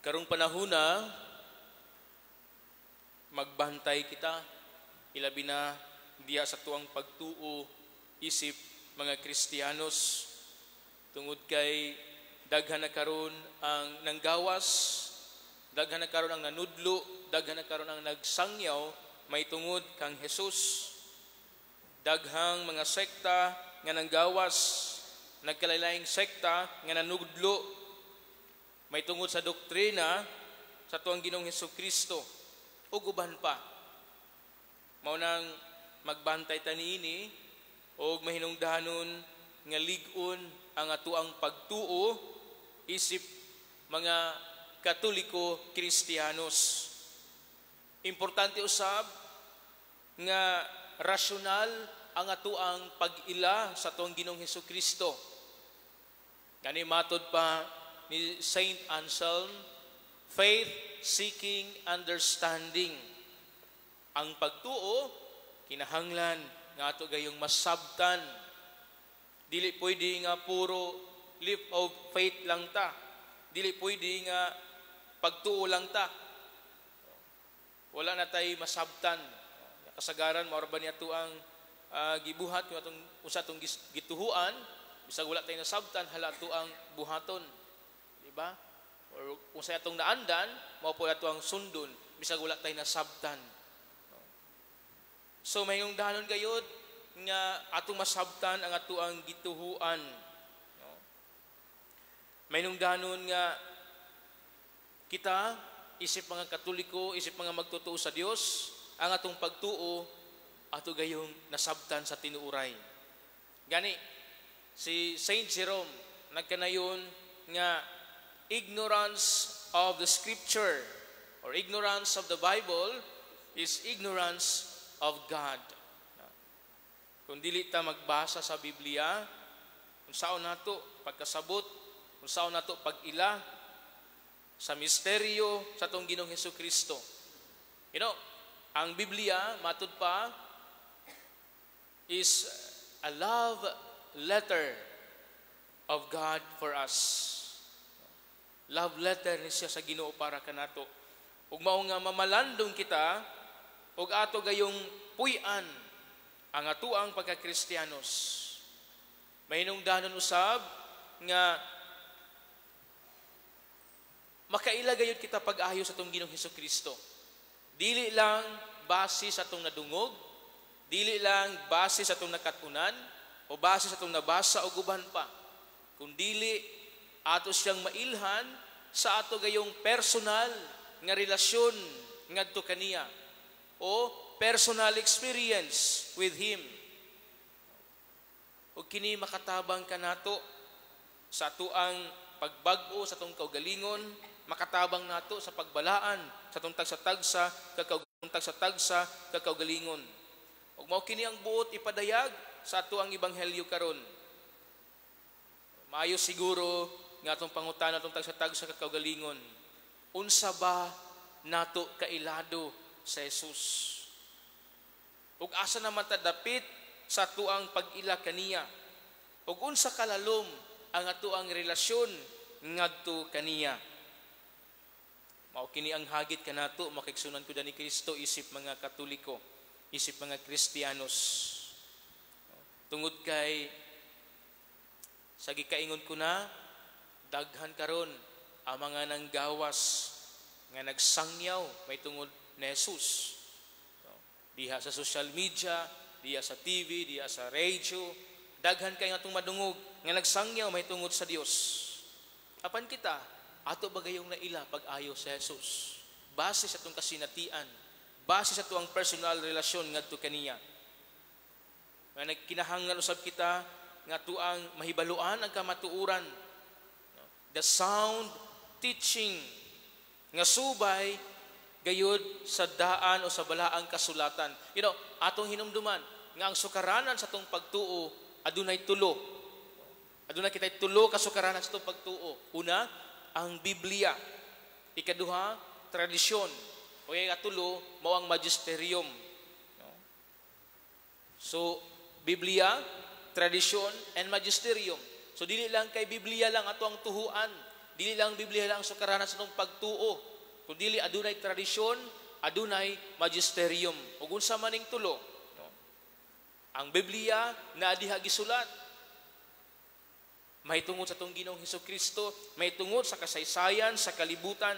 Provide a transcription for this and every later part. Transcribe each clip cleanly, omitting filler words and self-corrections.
Karong panahona, magbantay kita, ilabi na diya sa tuang pagtuo, isip mga Kristiyanos, tungod kay daghan na karon ang nanggawas, daghan na karon ang nanudlo, daghan na karon ang nagsangyaw, may tungod kang Jesus. Daghang mga sekta nga nanggawas, nagkalain-laing sekta nga nanudlo, may tungod sa doktrina sa tuang Ginoong Hesukristo ug uban pa. Mao nang magbantay ta niini ug mahinungdanon nga lig-on ang atuang pagtuo isip mga Katoliko Kristiyanos. Importante usab nga rasyonal ang atuang pag-ila sa tuang Ginoong Hesukristo. Kani matod pa ni Saint Anselm, faith seeking understanding. Ang pagtuo kinahanglan nga ato gayong masabtan. Dili pwede nga puro leap of faith lang ta. Dili pwede nga pagtuo lang ta. Wala na tay masabtan. Kasagaran mao ba niya to ang gibuhat yung atong usa tong gituhuan, bisag wala tay nasabtan hala to ang buhaton. Diba? Or kung sa atong naandan, mao po ato ang sundon, bisag wala tay nasabtan. So mayong danon gayud nga atong masabtan ang ato ang gituhuan. Mayong danon nga kita isip mga Katoliko, isip mga magtutuo sa Dios, ang atong pagtuo ato gayong nasabtan sa tinuuray. Gani si Saint Jerome nagkanayon nga ignorance of the Scripture or ignorance of the Bible is ignorance of God. Kung dili ta magbasa sa Biblia, kung saan nato pagkasabot, kung saan nato pag-ila sa misteryo sa tong Ginoong Hesukristo. Ang Biblia, matud pa, is a love letter of God for us. Love letter ni siya sa Ginoo para kanato. Ug mao nga mamalandong kita ug ato gayong puy-an ang atuang pagka-Kristiyanos. Mahinungdanon usab nga makaila gayud kita pag-ayo sa atong Ginoong Hesukristo. Dili lang base sa atong nadungog, dili lang base sa atong nakatunan o base sa atong nabasa o guban pa, kundi ato siyang mailhan sa ato gayong personal nga relasyon ngadto kaniya o personal experience with Him. O kini makatabang kanato sa atuang pagbag-o sa atong kaugalingon, makatabang nato sa pagbalaan sa atong tagsa-tagsa kakaugalingon. Ug mao kini ang buot ipadayag sa atuang ebanghelyo karon. Maayo siguro nga atong pangutana atong tagsa-tagsa kakaugalingon. Unsa ba nato kailado sa Jesus? Ug asa naman ta dapit sa atuang pag-ila kaniya? Ug unsa kalalom ang atuang relasyon ngadto kaniya? Mao kini ang hagit kanato makigsunan ko ni Kristo isip mga Katoliko, isip mga Kristiyanos. Tungod kay sa gikaingon ko na daghan karon ang mga nanggawas nga nagsangyaw may tungod ni Jesus. Diha sa social media, diha sa TV, diha sa radio, daghan kay nga atong madungog nga nagsangyaw may tungod sa Dios. Apan kita ato ba gayong naila pag-ayo sa Jesus? Base sa atong kasinatian, base sa tuang personal relasyon ngadto kaniya. Nga nagkinahanglan usab kita nga tuang mahibaluan ang kamatuoran, the sound teaching nga subay gayud sa daan o sa balaang kasulatan. Atong hinumduman nga ang sukaranan sa atong pagtuo adunay tulo. Adunay kitay tulo ka sukaranan sa atong pagtuo. Una, ang Biblia. Ikaduha, tradisyon. O ikatulo, mao ang magisterium. So, Biblia, tradisyon, and magisterium. So, dili lang kay Biblia lang ato ang tuhuan. dili lang Biblia lang sukaranan sa itong pagtuo, kundi adunay tradisyon, adunay magisterium. Ug unsa maning tulo, no? Ang Biblia na diha gisulat, may tungod sa itong Ginoong Hesukristo, may tungod sa kasaysayan, sa kalibutan.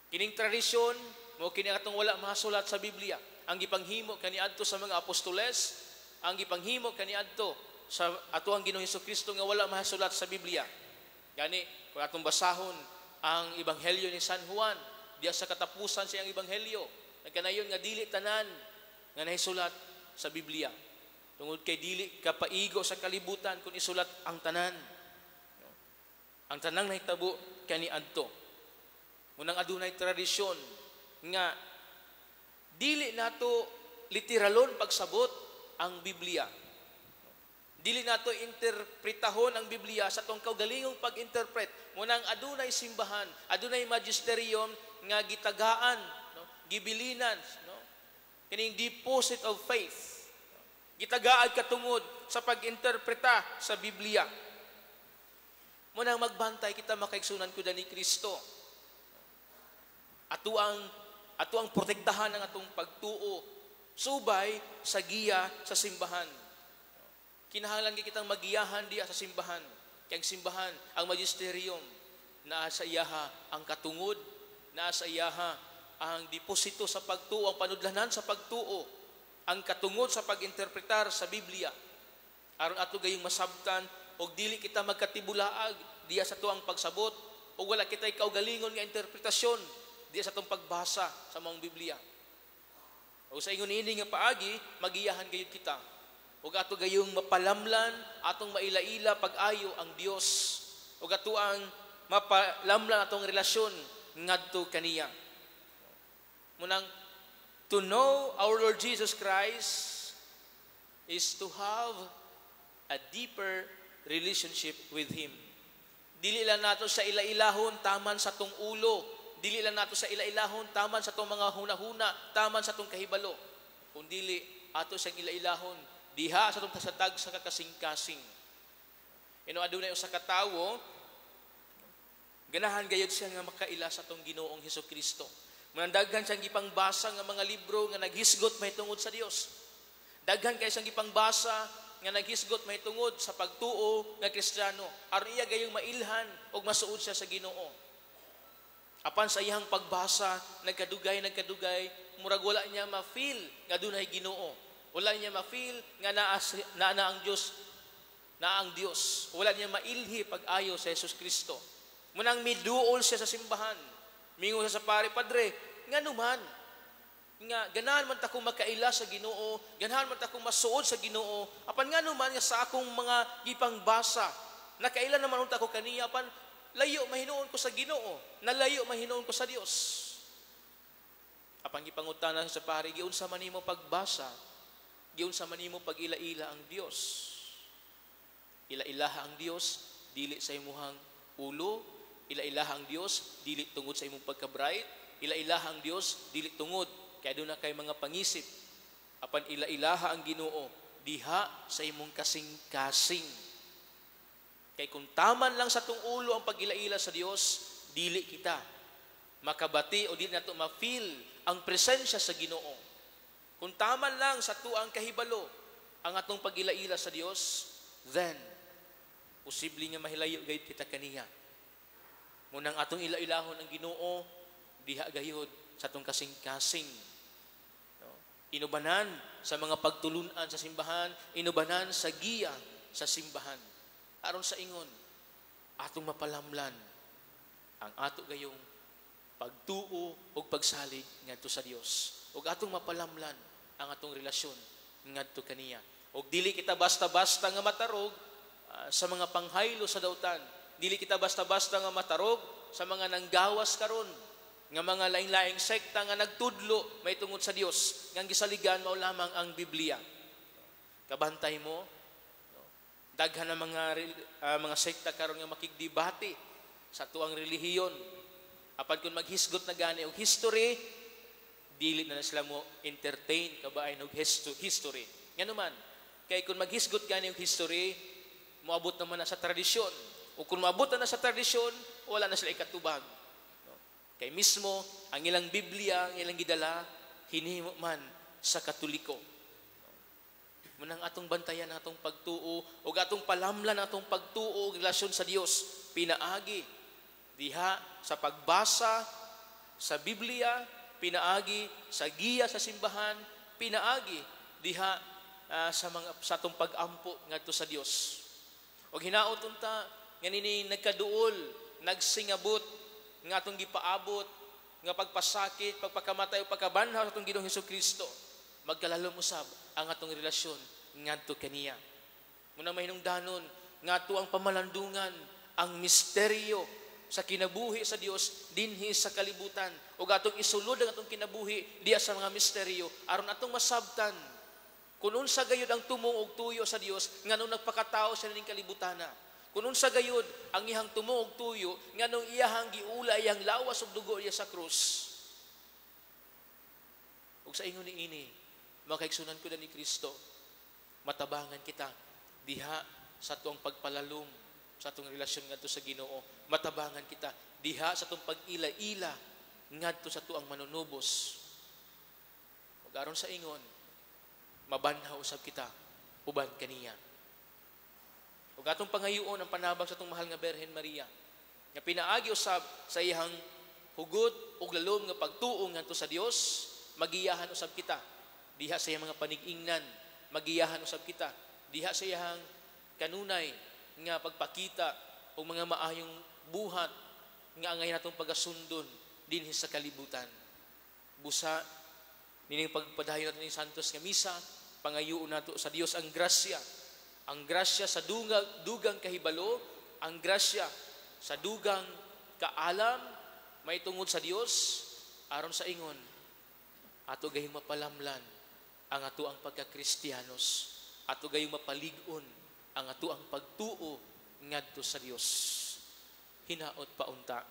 Kining tradisyon, mo kini atong wala mahasulat sa Biblia. Ang gipanghimo kaniadto sa mga apostoles, ang gipanghimo kaniadto sa ato ang Ginoong Hesukristo nga wala mahasulat sa Biblia. Gani, kung atong basahon ang Ebanghelyo ni San Juan, diya sa katapusan siyang Ebanghelyo, nagkanayon nga dili tanan nga nahisulat sa Biblia. Tungod kay dili kapaigo sa kalibutan kung isulat ang tanan. Ang tanang nahitabo kaniadto. Munang adunay tradisyon nga dili nato literalon pagsabot ang Biblia. Dili nato interpretahon ang Biblia sa tong kaugalingong pag-interpret. Munang adunay simbahan, adunay magisterium nga gitagaan, no? Gibilinan, no? Kining deposit of faith. Gitagaad katungod sa pag-interpreta sa Biblia. Munang magbantay kita makaigsunan ko ni Kristo. Ato ang protektahan ang atong pagtuo subay sa giya sa simbahan. Kinahanglan kitang magiyahan diya sa simbahan. Kaya ang simbahan, ang magisterium, naa sa iyaha ang katungod, naa sa iyaha ang deposito sa pagtuo, ang panudlanan sa pagtuo, ang katungod sa pag-interpretar sa Biblia. Aron ato gayong masabtan, o dili kita magkatibulaag diya sa tuang pagsabot, o wala kita'y kaugalingon nga interpretasyon diya sa itong pagbasa sa mga Biblia. O sa ingon ini nga paagi, magiyahan gayud kita. Ug ato gayong mapalamlan, atong maila-ila pag-ayo ang Dios. Ug ato ang mapalamlan atong relasyon ngadto kaniya. Munang to know our Lord Jesus Christ is to have a deeper relationship with Him. Dili lang nato sa ila-ilahon taman sa tong ulo. Dili lang nato sa ila-ilahon taman sa tong mga hunahuna, taman sa tong kahibalo. Kundi ato sa ila-ilahon diha sa itong tasatag sa kakasing-kasing. Adunay usa ka tawo, ganahan gayud siya nga makaila sa itong Ginoong Hesukristo. Manandaghan siyang gipangbasa nga mga libro nga naghisgot mahitungod sa Dios. Daghan kay siyang gipangbasa nga naghisgot mahitungod sa pagtuo nga Kristiyano. Aron iya gayong mailhan o masuod siya sa Ginoo. Apan sa iyang pagbasa, nagkadugay, murag wala niya ma-feel nga dunay Ginoo. Wala niya ma-feel nga na ang Diyos, na ang Diyos. Wala niya mailhi pag-ayo sa Jesus Kristo. Munang miduol siya sa simbahan. Mingon siya sa pare-padre, nga naman, nga ganahan man ta kong makaila sa Ginoo, ganahan man ta kong masuod sa Ginoo, apan nga naman nga sa akong mga gipangbasa, nakaila naman unta ko kaniya, apan layo mahinuon ko sa Ginoo, nalayo mahinuon ko sa Dios. Apan gipangutanan sa pare, giunsa man nimo pagbasa, giunsa man nimo pag-ila-ila ang Dios. Ila-ilaha ang Dios dili sa imuhang ulo, ila-ilaha ang Dios dili tungod sa imong pagka-bright, ila-ilaha ang Dios dili tungod kay aduna kay mga pangisip. Apan ila-ilaha ang Ginoo diha sa imong kasing-kasing. Kay kung taman lang sa tong ulo ang pag-ila-ila sa Dios, dili kita makabati o dili nato ma-feel ang presensya sa Ginoo. Kung taman lang sa tuang kahibalo ang atong pag-ila-ila sa Dios, then posible nga mahilayo gayud kita kaniya. Munang atong ila-ilahon ang Ginoo diha gayud sa atong kasing-kasing. No? Inubanan sa mga pagtulunan sa simbahan, inubanan sa giya sa simbahan. Aron sa ingon, atong mapalamlan ang ato gayong pagtuo o pagsalig ngadto sa Dios. Ug atong mapalamlan ang atong relasyon ngadto kaniya. Ug dili kita basta-basta nga matarog sa mga panghaylo sa dautan. Dili kita basta-basta nga matarog sa mga nanggawas karon, nga mga laing-laing sekta nga nagtudlo mahitungod sa Dios, nga gisaligan mao lamang ang Biblia. Kabantay mo, no? Daghan ang mga sekta karon nga makigdebate sa tuang relihiyon. Apan kung maghisgot na gani og history, dili na sila mo entertain kabaay og history. Nga naman, kay kung maghisgot gani og history, moabot naman na sa tradisyon. O kung maabutan na sa tradisyon, wala na sila ikatubag. No? Kay mismo, ang ilang Biblia, ang ilang gidala, hinihimo man sa Katoliko. Munang atong bantayan ang atong pagtuo, o atong palamlan ang atong pagtuo, relasyon sa Dios, pinaagi. Diha sa pagbasa sa Biblia, pinaagi sa giya sa simbahan, pinaagi diha sa atong pag-ampo ngadto sa Dios. Og hinaot unta nga nini nagkaduol, nagsingabot nga atong gipaabot nga pagpasakit, pagpakamatay o pagkabanhaw sa atong Ginoong Hesukristo, magkalalom usab ang atong relasyon ngadto kaniya. Muna mahinungdanon ngadto ang pamalandungan, ang misteryo sa kinabuhi sa Dios dinhi sa kalibutan, o atong isulod ang atong kinabuhi diya sa mga misteryo aron atong masabtan kung unsa gayud ang tumo ug tuyo sa Dios nganong nagpakatao sa ning kalibutana. Kung unsa gayud ang iyang tumo ug tuyo nganong iyahang giula iyang lawas ug dugo iya sa krus. Ug sa ingon niini, mga kaigsunan ko ni Kristo, matabangan kita diha sa tuang pagpalalom sa atong relasyon ngadto sa Ginoo. Matabangan kita diha sa atong pag-ila-ila ngadto sa tuang manunubos. Ug aron sa ingon, mabanhaw usab kita uban kaniya. Ug atong pangayoon ang panabag sa atong mahal nga Birhen Maria, nga pinaagi usab sa iyang hugot ug lalom nga pagtuo ngadto sa Dios, magiyahan usab kita diha sa iyang mga panig-ingnan, magiyahan usab kita diha sa iyang kanunay nga pagpakita o mga maayong buhat nga angay natong pagasundon dinhi sa kalibutan. Busa nining pagpadayon nato ni Santos nga misa, pangayuon nato sa Dios ang grasya. Ang grasya sa dugang kahibalo, ang grasya sa dugang kaalam maitungod sa Dios aron sa ingon ato gayong mapalamlan ang ato ang pagka-Kristiyanos, ato gayong mapalig-on ang ato ang pagtuo ngadto sa Dios. Hinaot paunta